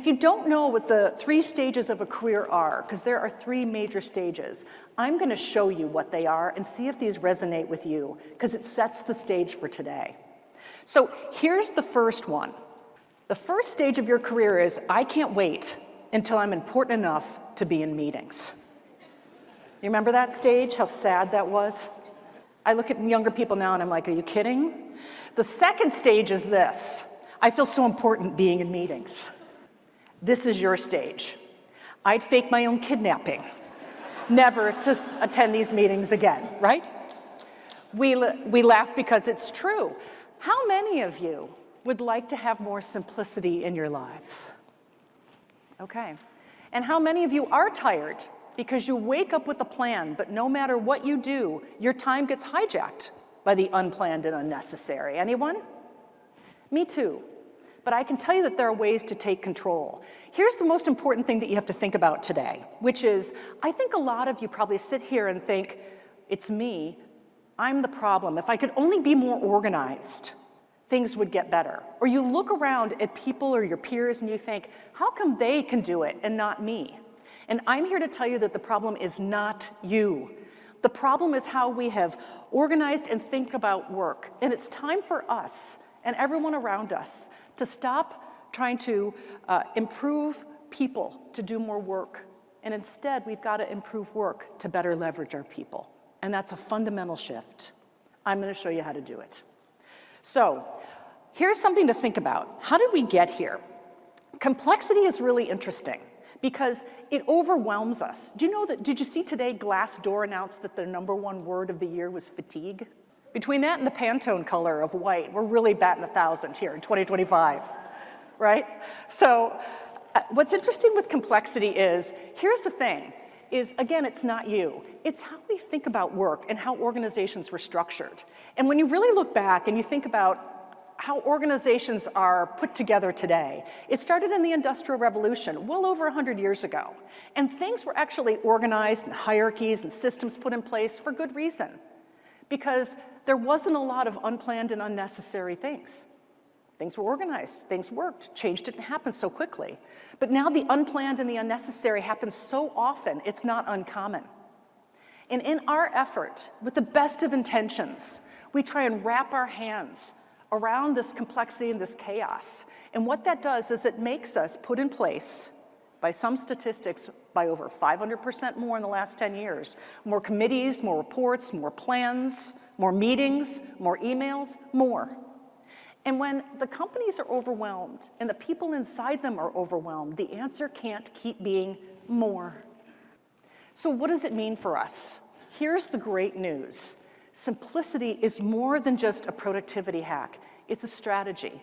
if you don't know what the 3 stages of a career are, because there are 3 major stages, I'm going to show you what they are and see if these resonate with you, because it sets the stage for today. So here's the first one. The first stage of your career is, I can't wait until I'm important enough to be in meetings. You remember that stage, how sad that was? I look at younger people now and I'm like, are you kidding? The second stage is this. I feel so important being in meetings. This is your stage. I'd fake my own kidnapping, never to attend these meetings again, right? We laugh because it's true. How many of you would like to have more simplicity in your lives? Okay. And how many of you are tired because you wake up with a plan, but no matter what you do, your time gets hijacked by the unplanned and unnecessary? Anyone? Me too. But I can tell you that there are ways to take control. Here's the most important thing that you have to think about today, which is, I think a lot of you probably sit here and think, it's me, I'm the problem. If I could only be more organized, things would get better. Or you look around at people or your peers and you think, how come they can do it and not me? And I'm here to tell you that the problem is not you. The problem is how we have organized and think about work. And it's time for us and everyone around us to stop trying to improve people to do more work. And instead, we've got to improve work to better leverage our people. And that's a fundamental shift. I'm going to show you how to do it. So here's something to think about. How did we get here? Complexity is really interesting because it overwhelms us. Do you know that, did you see today Glassdoor announced that their #1 word of the year was fatigue? Between that and the Pantone color of white, we're really batting 1,000 here in 2025, right? So what's interesting with complexity is, here's the thing, is again, it's not you. It's how we think about work and how organizations were structured. And when you really look back and you think about how organizations are put together today, it started in the Industrial Revolution, well over 100 years ago. And things were actually organized and hierarchies and systems put in place for good reason, because there wasn't a lot of unplanned and unnecessary things. Things were organized, things worked, change didn't happen so quickly. But now the unplanned and the unnecessary happen so often, it's not uncommon. And in our effort, with the best of intentions, we try and wrap our hands around this complexity and this chaos. And what that does is it makes us put in place, by some statistics, by over 500% more in the last 10 years, more committees, more reports, more plans, more meetings, more emails, more. And when the companies are overwhelmed and the people inside them are overwhelmed, the answer can't keep being more. So what does it mean for us? Here's the great news. Simplicity is more than just a productivity hack. It's a strategy.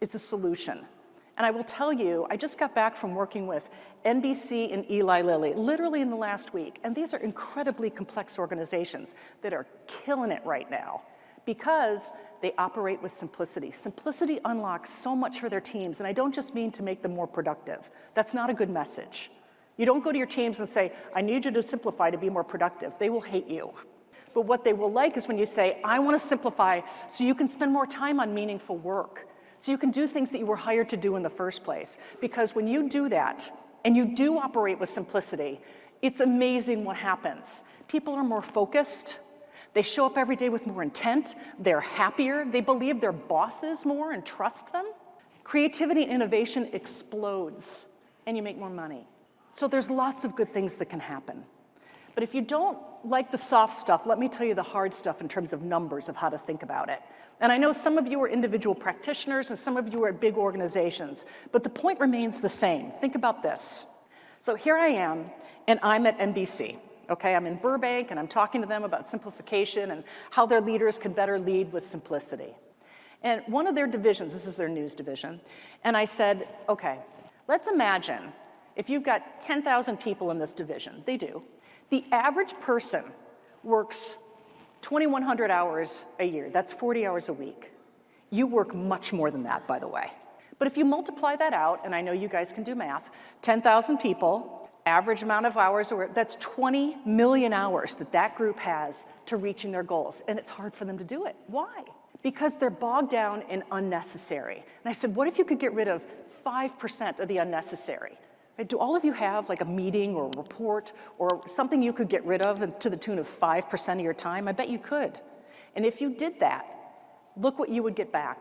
It's a solution. And I will tell you, I just got back from working with NBC and Eli Lilly, literally in the last week. And these are incredibly complex organizations that are killing it right now because they operate with simplicity. Simplicity unlocks so much for their teams. And I don't just mean to make them more productive. That's not a good message. You don't go to your teams and say, I need you to simplify to be more productive. They will hate you. But what they will like is when you say, I want to simplify so you can spend more time on meaningful work, so you can do things that you were hired to do in the first place. Because when you do that, and you do operate with simplicity, it's amazing what happens. People are more focused. They show up every day with more intent. They're happier. They believe their bosses more and trust them. Creativity and innovation explodes, and you make more money. So there's lots of good things that can happen. But if you don't like the soft stuff, let me tell you the hard stuff in terms of numbers of how to think about it. And I know some of you are individual practitioners and some of you are at big organizations, but the point remains the same. Think about this. So here I am, and I'm at NBC. Okay, I'm in Burbank, and I'm talking to them about simplification and how their leaders can better lead with simplicity. And one of their divisions, this is their news division, and I said, okay, let's imagine if you've got 10,000 people in this division. They do. The average person works 2,100 hours a year. That's 40 hours a week. You work much more than that, by the way. But if you multiply that out, and I know you guys can do math, 10,000 people, average amount of hours, that's 20 million hours that that group has to reaching their goals. And it's hard for them to do it. Why? Because they're bogged down in unnecessary. And I said, what if you could get rid of 5% of the unnecessary. Right? Do all of you have like a meeting or a report or something you could get rid of to the tune of 5% of your time? I bet you could. And if you did that, look what you would get back.